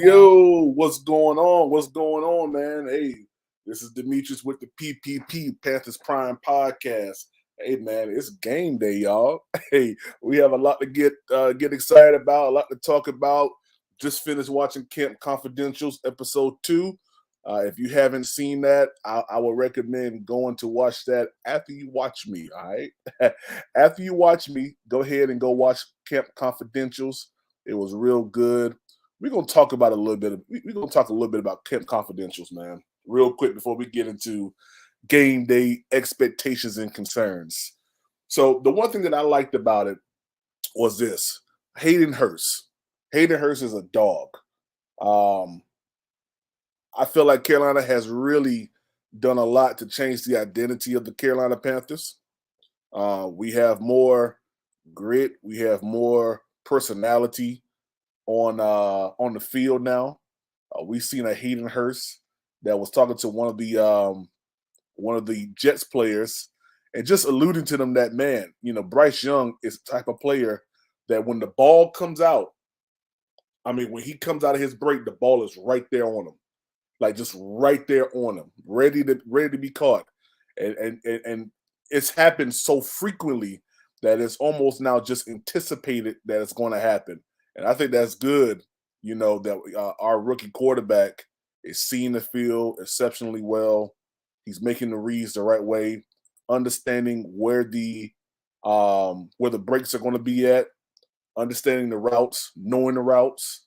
Yo, what's going on? What's going on, man? Hey, this is Demetrius with the PPP Panthers Prime Podcast. Hey, man, it's game day, y'all. Hey, we have a lot to get excited about, a lot to talk about. Just finished watching Camp Confidentials episode 2. If you haven't seen that, I would recommend going to watch that after you watch me. All right, after you watch me, go ahead and go watch Camp Confidentials. It was real good. We're gonna talk about a little bit. We're gonna talk a little bit about Camp Confidentials, man. Real quick before we get into game day expectations and concerns. So the one thing that I liked about it was this: Hayden Hurst. Hayden Hurst is a dog. Um, I feel like Carolina has really done a lot to change the identity of the Carolina Panthers. We have more grit. We have more personality on the field now. We've seen a Hayden Hurst that was talking to one of the Jets players and just alluding to them that man, Bryce Young is the type of player that when the ball comes out, I mean, when he comes out of his break, the ball is right there on him, like just right there on him, ready to be caught, and it's happened so frequently that it's almost now just anticipated that it's going to happen, and I think that's good. That our rookie quarterback is seeing the field exceptionally well. He's making the reads the right way, understanding where the breaks are going to be at, understanding the routes, knowing the routes.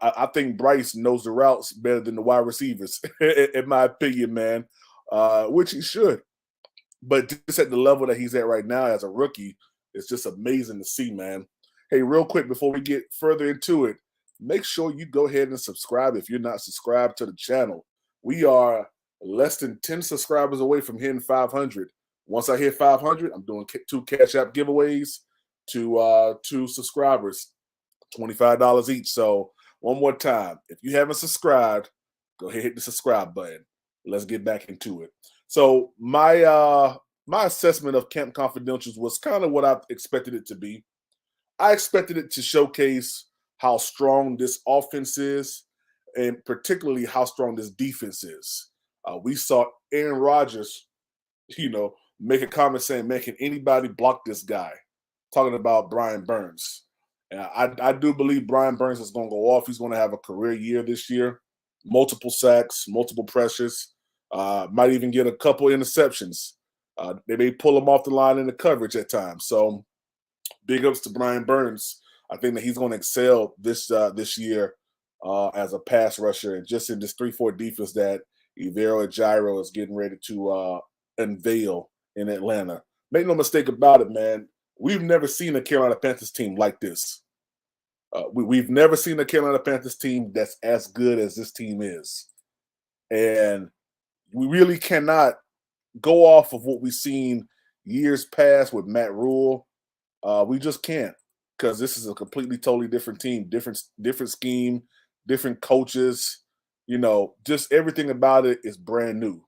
I think Bryce knows the routes better than the wide receivers, in my opinion, man. Which he should. But just at the level that he's at right now as a rookie, it's just amazing to see, man. Hey, real quick before we get further into it, make sure you go ahead and subscribe if you're not subscribed to the channel. We are less than 10 subscribers away from hitting 500. Once I hit 500, I'm doing 2 Cash App giveaways to 2 subscribers, $25 each. So one more time, if you haven't subscribed, go ahead and hit the subscribe button. Let's get back into it. So my assessment of Camp Confidentials was kind of what I expected it to be. I expected it to showcase how strong this offense is, and particularly how strong this defense is. We saw Aaron Rodgers, make a comment saying, "Man, can anybody block this guy?" Talking about Brian Burns. And I do believe Brian Burns is going to go off. He's going to have a career year this year. Multiple sacks, multiple pressures. Might even get a couple interceptions. They may pull him off the line in the coverage at times. So big ups to Brian Burns. I think that he's going to excel this year as a pass rusher, and just in this 3-4 defense that Ivero Gyro is getting ready to unveil in Atlanta. Make no mistake about it, man. We've never seen a Carolina Panthers team like this. We've never seen a Carolina Panthers team that's as good as this team is. And we really cannot go off of what we've seen years past with Matt Rule. We just can't, because this is a completely, totally different team, different scheme, different coaches. Just everything about it is brand new.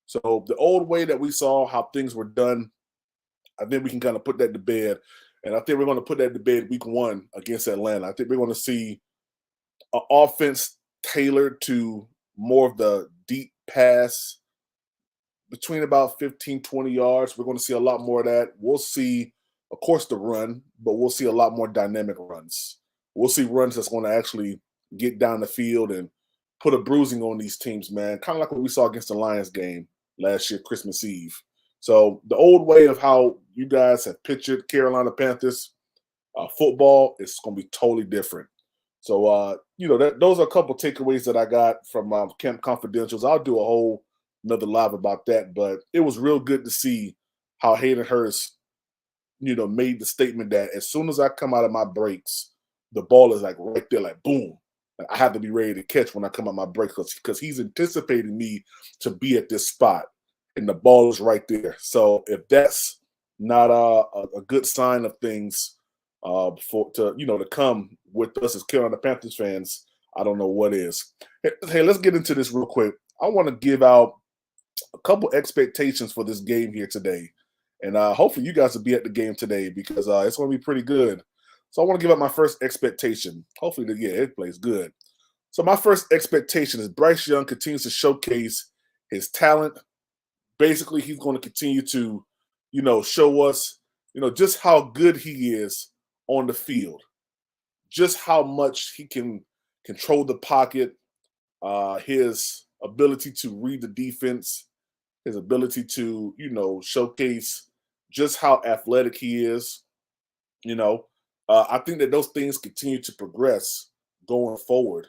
So the old way that we saw how things were done, I think we can kind of put that to bed. And I think we're going to put that to bed week 1 against Atlanta. I think we're going to see an offense tailored to more of the deep pass between about 15, 20 yards. We're going to see a lot more of that. We'll see, of course, the run, but we'll see a lot more dynamic runs. We'll see runs that's going to actually get down the field and put a bruising on these teams, man. Kind of like what we saw against the Lions game last year, Christmas Eve. So the old way of how you guys have pictured Carolina Panthers football is going to be totally different. So, those are a couple takeaways that I got from Camp Confidentials. I'll do a whole another live about that, but it was real good to see how Hayden Hurst, made the statement that as soon as I come out of my breaks, the ball is like right there, like boom. Like, I have to be ready to catch when I come out my break because he's anticipating me to be at this spot, and the ball is right there. So if that's not a good sign of things to come with us as Carolina Panthers fans, I don't know what is. Hey, let's get into this real quick. I want to give out a couple expectations for this game here today. And hopefully you guys will be at the game today because it's going to be pretty good. So I want to give up my first expectation. Hopefully, it plays good. So my first expectation is Bryce Young continues to showcase his talent. Basically, he's going to continue to, show us, just how good he is on the field, just how much he can control the pocket, his ability to read the defense, his ability to, showcase just how athletic he is. I think that those things continue to progress going forward.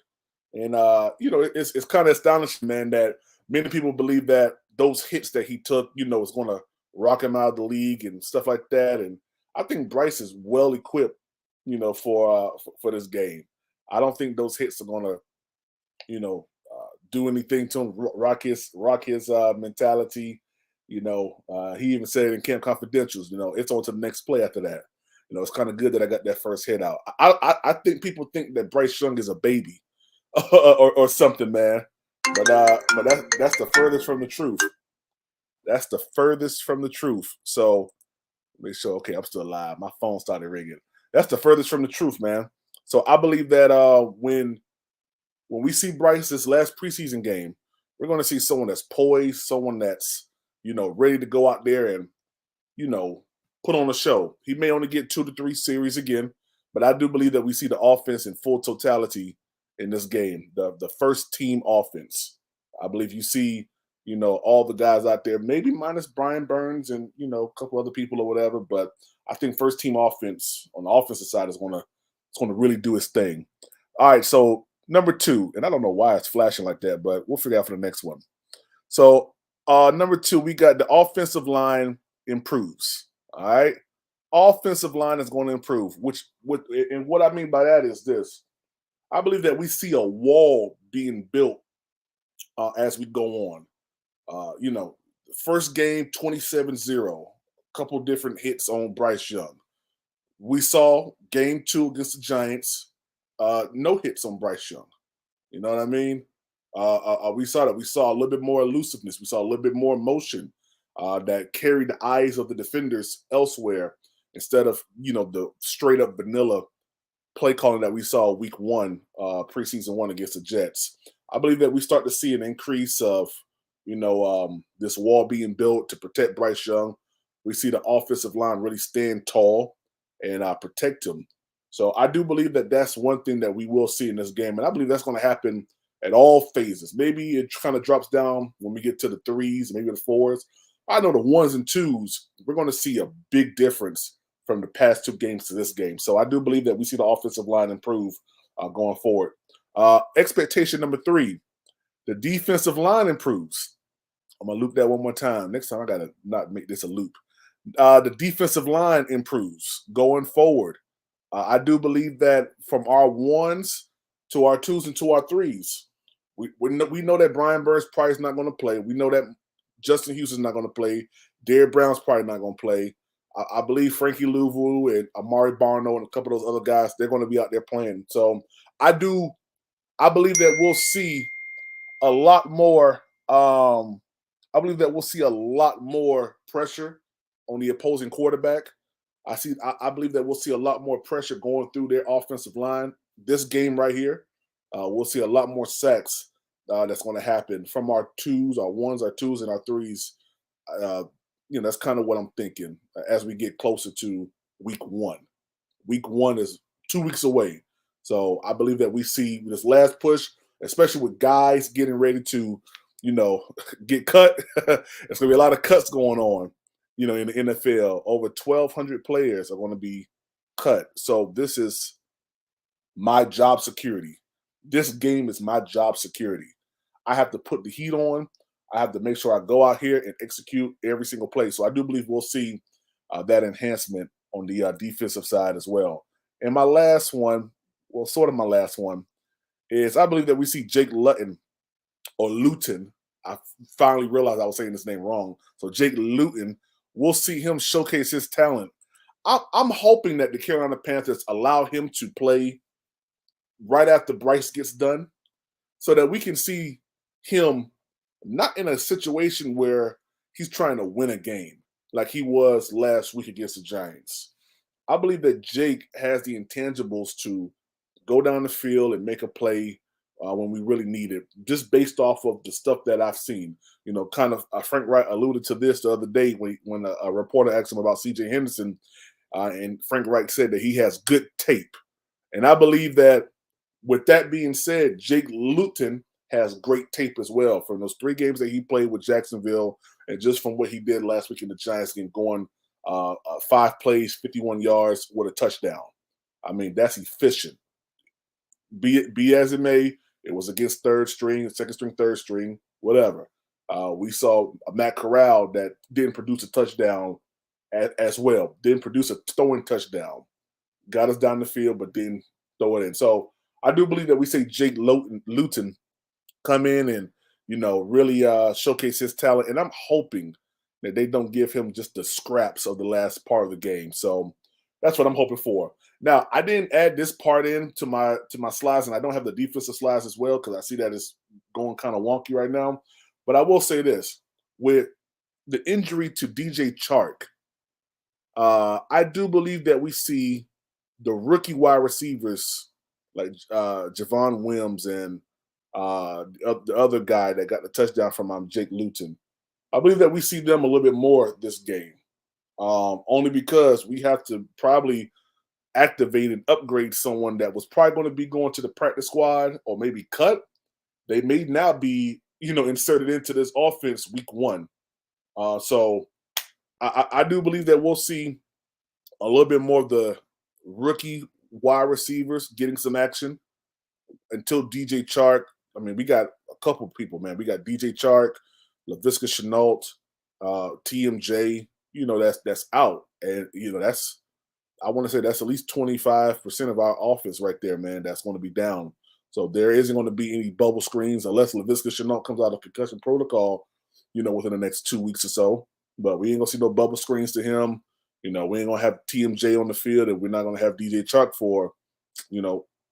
And, it's kind of astonishing, man, that many people believe that those hits that he took, is going to rock him out of the league and stuff like that. And I think Bryce is well equipped, for this game. I don't think those hits are going to do anything to him, rock his mentality. He even said in Camp Confidentials, it's on to the next play after that. It's kind of good that I got that first hit out. I think people think that Bryce Young is a baby or something, man. But that's the furthest from the truth. That's the furthest from the truth. So make sure, okay, I'm still alive. My phone started ringing. That's the furthest from the truth, man. So I believe that when we see Bryce this last preseason game, we're going to see someone that's poised, someone that's ready to go out there and you know put on a show. He may only get 2 to 3 series again, but I do believe that we see the offense in full totality in this game. The first team offense. I believe you see all the guys out there, maybe minus Brian Burns and a couple other people or whatever, but I think first team offense on the offensive side is going to really do its thing. All right, so number two, and I don't know why it's flashing like that, but we'll figure out for the next one. So number two, we got the offensive line improves. All right, offensive line is going to improve. And what I mean by that is this: I believe that we see a wall being built as we go on. First game 27-0, a couple different hits on Bryce Young. We saw game two against the Giants, no hits on Bryce Young. You know what I mean? We saw that. We saw a little bit more elusiveness. We saw a little bit more motion that carried the eyes of the defenders elsewhere instead of the straight up vanilla play calling that we saw week one, preseason one against the Jets. I believe that we start to see an increase of this wall being built to protect Bryce Young. We see the offensive line really stand tall and protect him. So I do believe that that's one thing that we will see in this game, and I believe that's going to happen at all phases. Maybe it kind of drops down when we get to the threes, maybe the fours. I know the ones and twos, we're going to see a big difference from the past two games to this game. So I do believe that we see the offensive line improve going forward. Expectation number three, the defensive line improves. I'm going to loop that one more time. Next time I got to not make this a loop. The defensive line improves going forward. I do believe that from our ones to our twos and to our threes, we know that Brian Burns probably is not going to play. We know that Justin Houston's not going to play. Derrick Brown's probably not going to play. I believe Frankie Louvu and Amari Barno and a couple of those other guys, they're going to be out there playing. So I believe that we'll see a lot more. I believe that we'll see a lot more pressure on the opposing quarterback. I believe that we'll see a lot more pressure going through their offensive line. This game right here, we'll see a lot more sacks that's going to happen from our twos, our ones, our twos, and our threes. That's kind of what I'm thinking as we get closer to week one. Week one is 2 weeks away. So I believe that we see this last push, especially with guys getting ready to, get cut. There's going to be a lot of cuts going on, in the NFL. Over 1,200 players are going to be cut. So this is my job security. This game is my job security. I have to put the heat on. I have to make sure I go out here and execute every single play. So I do believe we'll see that enhancement on the defensive side as well. And my last one, well, sort of my last one, is I believe that we see Jake Luton or Luton. I finally realized I was saying this name wrong. So Jake Luton, we'll see him showcase his talent. I'm hoping that the Carolina Panthers allow him to play right after Bryce gets done so that we can see him not in a situation where he's trying to win a game like he was last week against the Giants. I believe that Jake has the intangibles to go down the field and make a play when we really need it, just based off of the stuff that I've seen. Kind of Frank Wright alluded to this the other day when a reporter asked him about C.J. Henderson, and Frank Wright said that he has good tape. And I believe that with that being said, Jake Luton has great tape as well from those 3 games that he played with Jacksonville, and just from what he did last week in the Giants game, going 5 plays, 51 yards with a touchdown. I mean, that's efficient. Be as it may, it was against third string, second string, third string, whatever. We saw Matt Corral that didn't produce a touchdown as well, didn't produce a throwing touchdown. Got us down the field, but didn't throw it in. So I do believe that we say Jake Luton come in and really showcase his talent. And I'm hoping that they don't give him just the scraps of the last part of the game. So that's what I'm hoping for. Now, I didn't add this part in to my slides, and I don't have the defensive slides as well because I see that it's going kind of wonky right now. But I will say this: with the injury to DJ Chark, I do believe that we see the rookie wide receivers like Javon Wims and the other guy that got the touchdown from Jake Luton. I believe that we see them a little bit more this game, only because we have to probably activate and upgrade someone that was probably going to be going to the practice squad or maybe cut. They may now be inserted into this offense week one. So I do believe that we'll see a little bit more of the rookie wide receivers getting some action until DJ Chark. I mean, we got a couple people, man. We got DJ Chark, LaVisca Chenault, TMJ. That's out, and that's I want to say that's at least 25% of our offense right there, man. That's going to be down. So there isn't going to be any bubble screens unless LaVisca Chenault comes out of concussion protocol, within the next 2 weeks or so. But we ain't gonna see no bubble screens to him. We ain't gonna have TMJ on the field, and we're not gonna have DJ Chark for,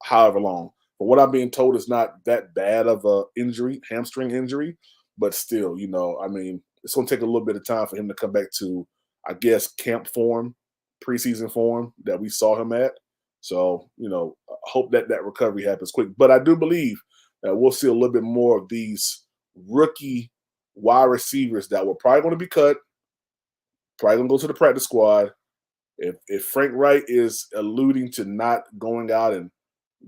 however long. But what I'm being told is not that bad of a injury, hamstring injury, but still, I mean, it's gonna take a little bit of time for him to come back to, I guess, camp form, preseason form that we saw him at. So, I hope that recovery happens quick. But I do believe that we'll see a little bit more of these rookie wide receivers that were probably going to be cut, probably going to go to the practice squad. If Frank Wright is alluding to not going out and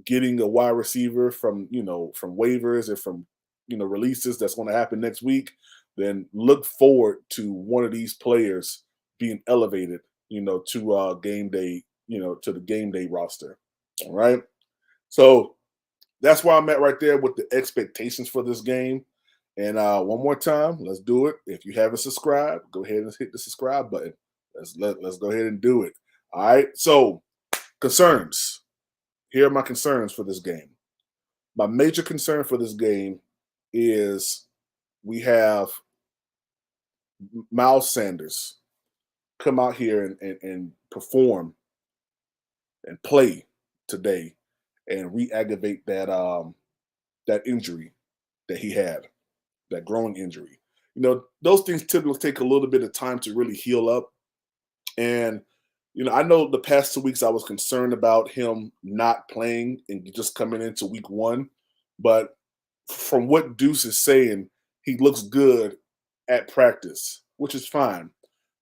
getting a wide receiver from from waivers or from releases that's going to happen next week, then look forward to one of these players being elevated to game day, to the game day roster. All right. So that's where I'm at right there with the expectations for this game. And one more time, let's do it. If you haven't subscribed, go ahead and hit the subscribe button. Let's go ahead and do it. All right. So concerns. Here are my concerns for this game. My major concern for this game is we have Miles Sanders come out here and perform and play today and re-aggravate that injury that he had, that growing injury. Those things typically take a little bit of time to really heal up. And, I know the past 2 weeks I was concerned about him not playing and just coming into week one. But from what Deuce is saying, he looks good at practice, which is fine.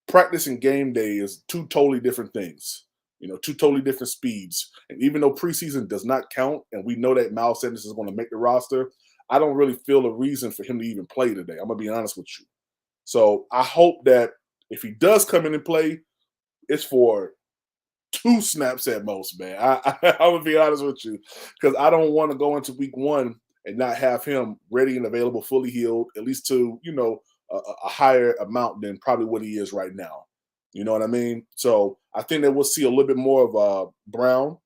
Practice and game day is two totally different things, two totally different speeds. And even though preseason does not count, and we know that Miles Sanders is going to make the roster, I don't really feel a reason for him to even play today. I'm going to be honest with you. So I hope that if he does come in and play, it's for 2 snaps at most, man. I'm going to be honest with you, because I don't want to go into week one and not have him ready and available, fully healed, at least to, a higher amount than probably what he is right now. You know what I mean? So I think that we'll see a little bit more of Brown.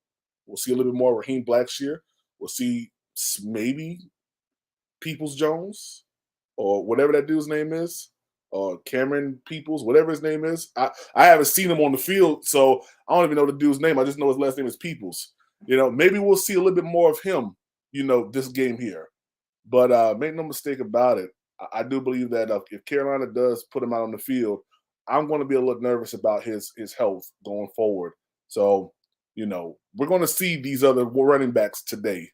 We'll see a little bit more of Raheem Blackshear. We'll see maybe Peoples Jones or whatever that dude's name is, or Cameron Peoples, whatever his name is. I haven't seen him on the field, so I don't even know the dude's name. I just know his last name is Peoples. Maybe we'll see a little bit more of him, this game here. But make no mistake about it, I do believe that if Carolina does put him out on the field, I'm going to be a little nervous about his health going forward. So, we're going to see these other running backs today.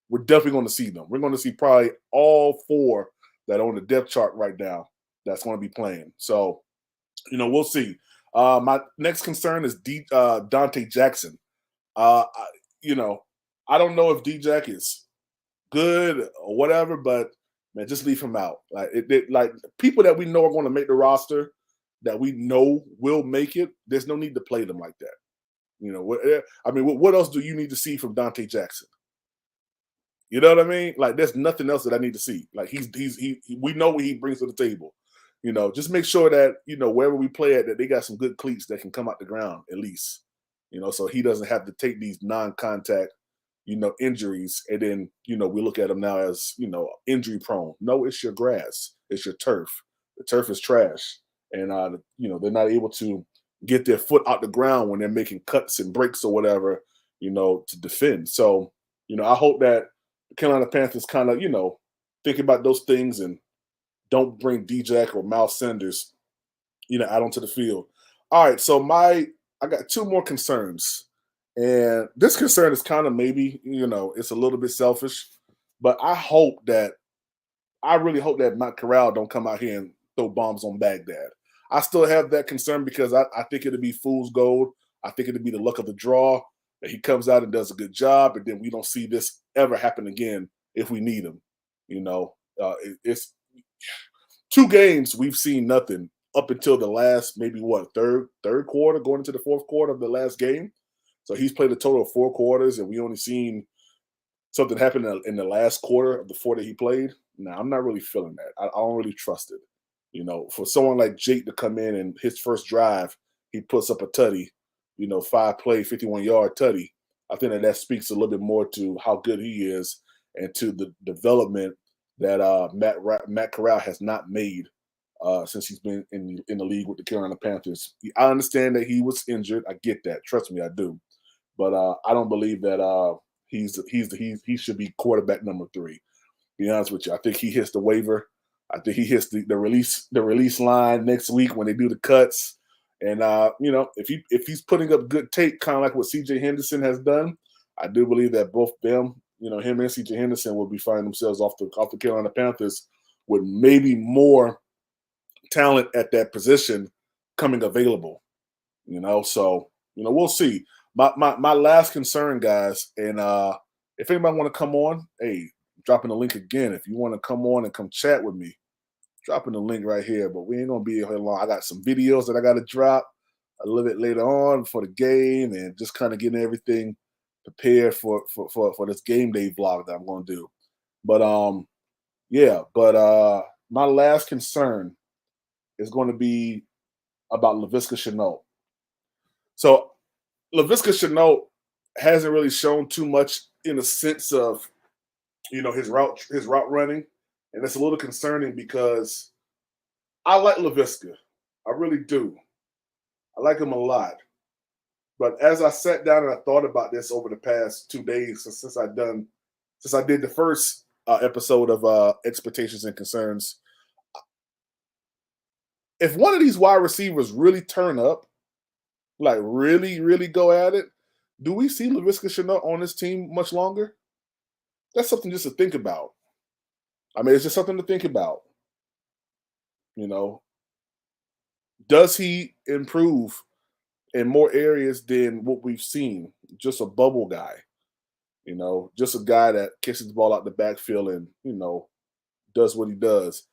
We're definitely going to see them. We're going to see probably all 4 that are on the depth chart right now that's going to be playing. So, we'll see. My next concern is Dante Jackson. I, I don't know if D-Jack is good or whatever, but man, just leave him out. Like people that we know are going to make the roster, that we know will make it. There's no need to play them like that. What else do you need to see from Dante Jackson? You know what I mean? Like, there's nothing else that I need to see. Like, we know what he brings to the table. Just make sure that wherever we play at, that they got some good cleats that can come out the ground at least. So he doesn't have to take these non-contact, injuries, and then we look at him now as injury prone. No, it's your grass, it's your turf. The turf is trash, and they're not able to get their foot out the ground when they're making cuts and breaks or whatever, to defend. So, I hope that the Carolina Panthers kind of think about those things and don't bring D-Jack or Miles Sanders, out onto the field. All right, so I got two more concerns. And this concern is kind of maybe, it's a little bit selfish, but I really hope that Matt Corral don't come out here and throw bombs on Baghdad. I still have that concern because I think it'll be fool's gold. I think it'll be the luck of the draw that he comes out and does a good job, and then we don't see this ever happen again if we need him. It's 2 games we've seen nothing up until the last maybe third quarter going into the fourth quarter of the last game. So he's played a total of 4 quarters, and we only seen something happen in the last quarter of the 4 that he played. Now, I'm not really feeling that. I don't really trust it. For someone like Jake to come in and his first drive, he puts up a tutty, 5-play, 51-yard tutty. I think that speaks a little bit more to how good he is and to the development that Matt Corral has not made since he's been in the league with the Carolina Panthers. I understand that he was injured. I get that. Trust me, I do. But I don't believe that he should be quarterback number 3. Be honest with you, I think he hits the waiver. I think he hits the release line next week when they do the cuts. And if he's putting up good tape, kind of like what C.J. Henderson has done, I do believe that both them, him and C.J. Henderson will be finding themselves off the Carolina Panthers with maybe more talent at that position coming available. So we'll see. My last concern, guys, and if anybody want to come on, hey, dropping the link again. If you want to come on and come chat with me, dropping the link right here. But we ain't gonna be here long. I got some videos that I got to drop a little bit later on for the game, and just kind of getting everything prepared for this game day vlog that I'm gonna do. But my last concern is going to be about Laviska Shenault. So Laviska Shenault hasn't really shown too much in the sense of his route running, and it's a little concerning because I like Laviska, I really do. I like him a lot. But as I sat down and I thought about this over the past 2 days since I did the first episode of Expectations and Concerns, if one of these wide receivers really turn up, like really, really go at it, do we see Laviska Shenault on this team much longer? That's something just to think about. I mean, it's just something to think about. Does he improve in more areas than what we've seen? Just a bubble guy, just a guy that kisses the ball out the backfield and, does what he does.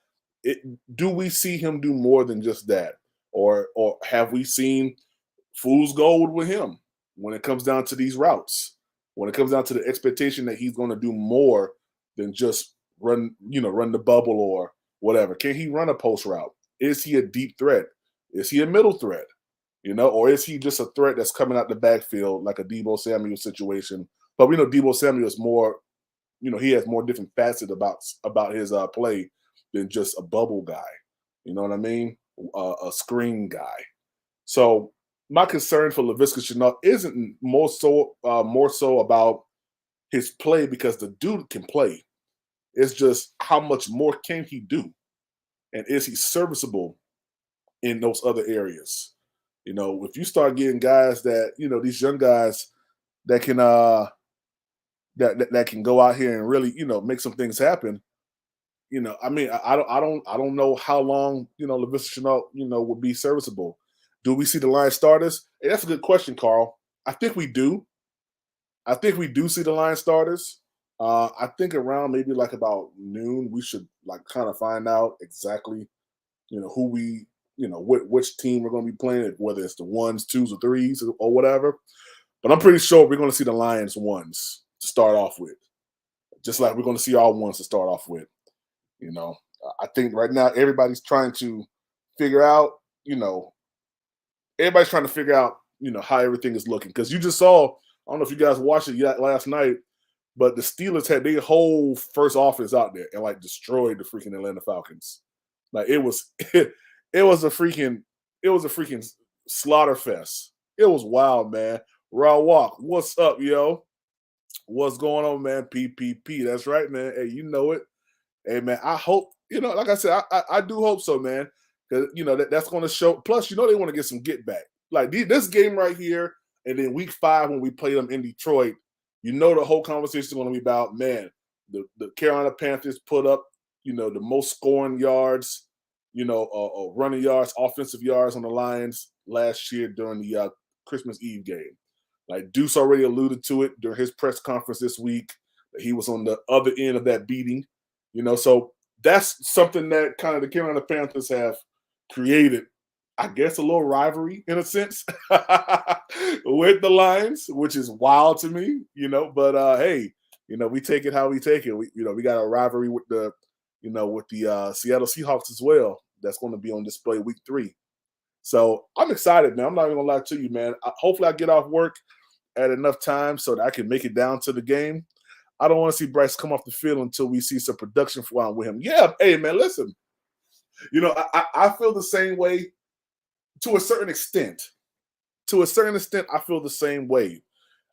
Do we see him do more than just that? Or have we seen fool's gold with him when it comes down to these routes? When it comes down to the expectation that he's going to do more than just run the bubble or whatever. Can he run a post route? Is he a deep threat? Is he a middle threat? Or is he just a threat that's coming out the backfield like a Deebo Samuel situation? But we know Deebo Samuel is more, he has more different facets about his play than just a bubble guy. You know what I mean? A screen guy. So my concern for Laviska Shenault isn't more so about his play, because the dude can play. It's just how much more can he do, and is he serviceable in those other areas? If you start getting guys that these young guys that can that can go out here and really make some things happen. I mean, I don't know how long Laviska Shenault will be serviceable. Do we see the line starters? Hey, that's a good question, Carl. I think we do. I think we do see the line starters. I think around maybe like about noon, we should like kind of find out exactly, who we, which team we're going to be playing, whether it's the 1s, 2s, or 3s or whatever. But I'm pretty sure we're going to see the Lions 1s to start off with, just like we're going to see our 1s to start off with. I think right now everybody's trying to figure out, how everything is looking. Because you just saw, I don't know if you guys watched it yet last night, But the Steelers had their whole first offense out there and like destroyed the freaking Atlanta Falcons. Like it was, it was a freaking, it was a freaking slaughter fest. It was wild, man. Raw Walk, what's up, yo? What's going on, man? PPP. That's right, man. Hey, you know it. Hey, man. I hope like I said, I do hope so, man. Because that's going to show. Plus, they want to get some get back. Like this game right here, and then week 5 when we play them in Detroit. The whole conversation is going to be about, man, the Carolina Panthers put up, the most scoring yards, running yards, offensive yards on the Lions last year during the Christmas Eve game. Like Deuce already alluded to it during his press conference this week, that he was on the other end of that beating. So that's something that kind of the Carolina Panthers have created, I guess, a little rivalry in a sense with the Lions, which is wild to me, But hey, we take it how we take it. We got a rivalry with the Seattle Seahawks as well. That's going to be on display week 3. So I'm excited, man. I'm not even gonna lie to you, man. Hopefully, I get off work at enough time so that I can make it down to the game. I don't want to see Bryce come off the field until we see some production with him. Yeah, hey, man, listen. I feel the same way to a certain extent. To a certain extent, I feel the same way.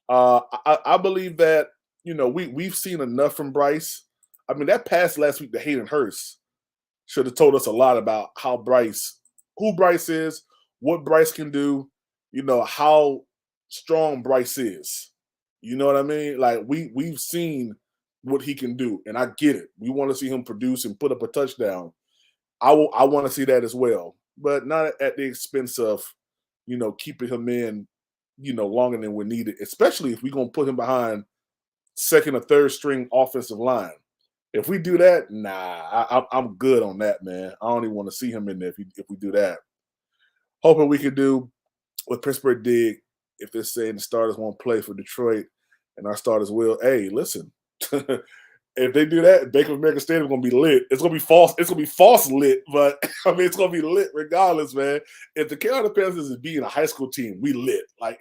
I believe that we've seen enough from Bryce. I mean, that pass last week to Hayden Hurst should have told us a lot about who Bryce is, what Bryce can do, how strong Bryce is. You know what I mean? Like we've seen what he can do, and I get it. We want to see him produce and put up a touchdown. I want to see that as well, but not at the expense of, keeping him in, longer than we're needed, especially if we're gonna put him behind second or third string offensive line. If we do that, I'm good on that, man. I don't even want to see him in there if we do that. Hoping we can do what Pittsburgh did. If they're saying the starters won't play for Detroit and our starters will, hey, listen, if they do that, Bank of America Stadium is going to be lit. It's going to be false. It's going to be false lit, but I mean, it's going to be lit regardless, man. If the Carolina Panthers is beating a high school team, we lit. Like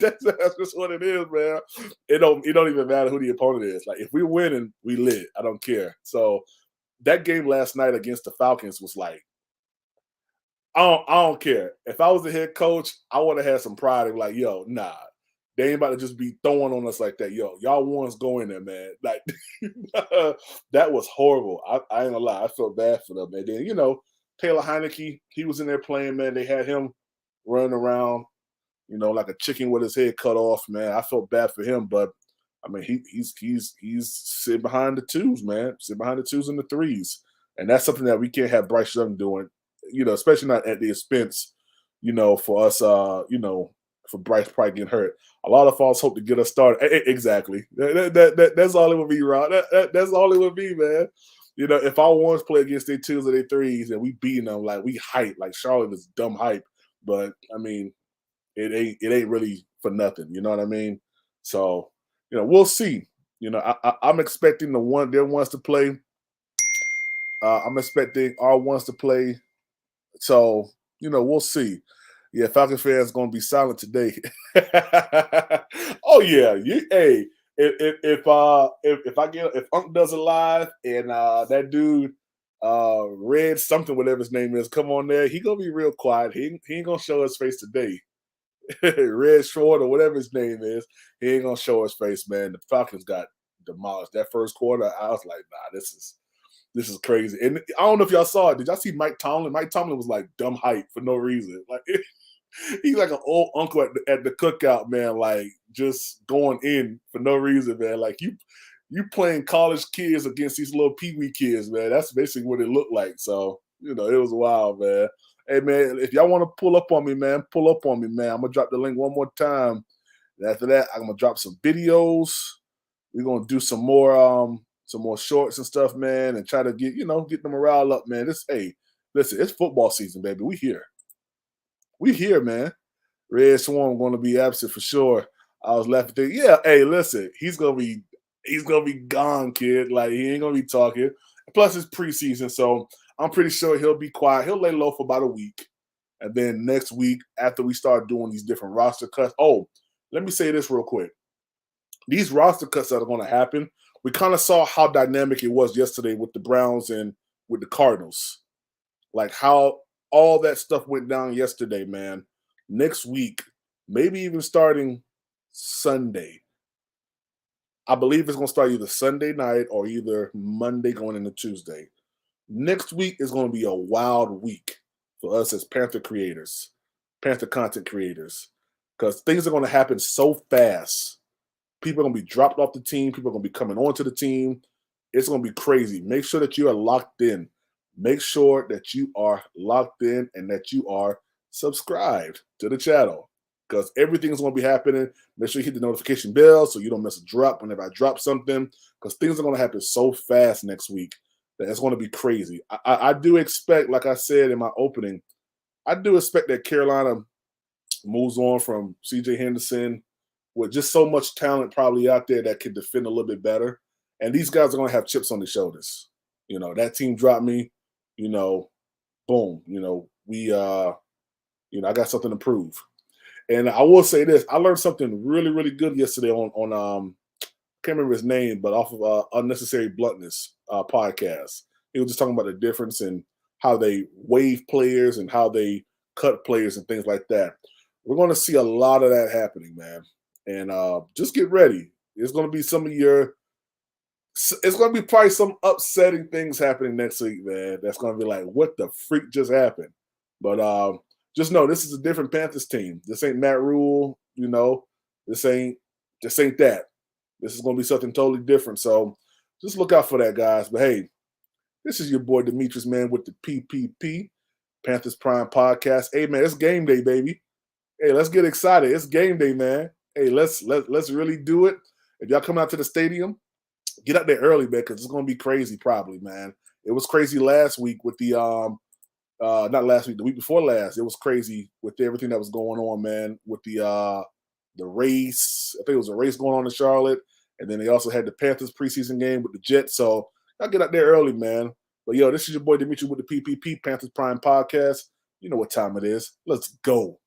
that's just what it is, man. It don't even matter who the opponent is. Like if we're winning, we lit. I don't care. So that game last night against the Falcons was like, I don't care. If I was the head coach, I would have had some pride and like, yo, nah. They ain't about to just be throwing on us like that. Yo, y'all ones go in there, man. Like that was horrible. I ain't gonna lie. I felt bad for them. And then, Taylor Heineke, he was in there playing, man. They had him running around, like a chicken with his head cut off, man. I felt bad for him, but I mean, he's sitting behind the 2s, man. Sitting behind the 2s and the 3s. And that's something that we can't have Bryce Young doing, especially not at the expense, for us, for Bryce probably getting hurt. A lot of us hope to get us started. Exactly. That's all it would be, Rod. That's all it would be, man. If our ones play against their 2s or their 3s and we beating them, like we hype, like Charlotte is dumb hype. But I mean, it ain't really for nothing. You know what I mean? So, we'll see. I'm expecting their ones to play. I'm expecting our ones to play. So, we'll see. Yeah, Falcons fans gonna be silent today. Oh yeah, hey, if Unc does it live and that dude Red something whatever his name is come on there, he gonna be real quiet. He ain't gonna show his face today. Red Short or whatever his name is, he ain't gonna show his face, man. The Falcons got demolished that first quarter. I was like, nah, this is crazy. And I don't know if y'all saw it. Did y'all see Mike Tomlin? Mike Tomlin was like dumb hype for no reason. Like he's like an old uncle at the cookout, man. Like just going in for no reason, man. Like you playing college kids against these little peewee kids, man. That's basically what it looked like. So it was wild, man. Hey, man, if y'all want to pull up on me, man, pull up on me, man. I'm gonna drop the link one more time. And after that, I'm gonna drop some videos. We're gonna do some more shorts and stuff, man, and try to get the morale up, man. Listen, it's football season, baby. We here, man. Red Swarm going to be absent for sure. I was laughing thinking, yeah, hey, listen, he's gonna be gone, kid. Like he ain't gonna be talking. Plus it's preseason, so I'm pretty sure he'll be quiet. He'll lay low for about a week. And then next week, after we start doing these different roster cuts. Oh, let me say this real quick. these roster cuts that are going to happen, we kind of saw how dynamic it was yesterday with the Browns and with the Cardinals. Like how all that stuff went down yesterday, man. Next week, maybe even starting Sunday. I believe it's going to start either Sunday night or either Monday going into Tuesday. Next week is going to be a wild week for us as Panther creators, Panther content creators, because things are going to happen so fast. People are going to be dropped off the team. People are going to be coming onto the team. It's going to be crazy. Make sure that you are locked in. Make sure that you are locked in and that you are subscribed to the channel because everything's going to be happening. Make sure you hit the notification bell so you don't miss a drop whenever I drop something because things are going to happen so fast next week that it's going to be crazy. I do expect, like I said in my opening, I do expect that Carolina moves on from C.J. Henderson with just so much talent probably out there that can defend a little bit better. And these guys are going to have chips on their shoulders. You know, that team dropped me, you know, boom, you know, I got something to prove. And I will say this, I learned something really, really good yesterday on can't remember his name, but off of Unnecessary Bluntness podcast. He was just talking about the difference in how they waive players and how they cut players and things like that. We're going to see a lot of that happening, man. And just get ready. It's going to be it's going to be probably some upsetting things happening next week, man. That's going to be like, what the freak just happened? But just know this is a different Panthers team. This ain't Matt Rule, you know. This ain't that. This is going to be something totally different. So just look out for that, guys. But hey, this is your boy Demetrius, man, with the PPP, Panthers Prime Podcast. Hey, man, it's game day, baby. Hey, let's get excited. It's game day, man. Hey, let's really do it. If y'all come out to the stadium, get out there early, man, because it's going to be crazy probably, man. It was crazy last week with the not last week, the week before last. It was crazy with everything that was going on, man, with the race. I think it was a race going on in Charlotte. And then they also had the Panthers preseason game with the Jets. So y'all get out there early, man. But yo, this is your boy Dimitri with the PPP, Panthers Prime Podcast. You know what time it is. Let's go.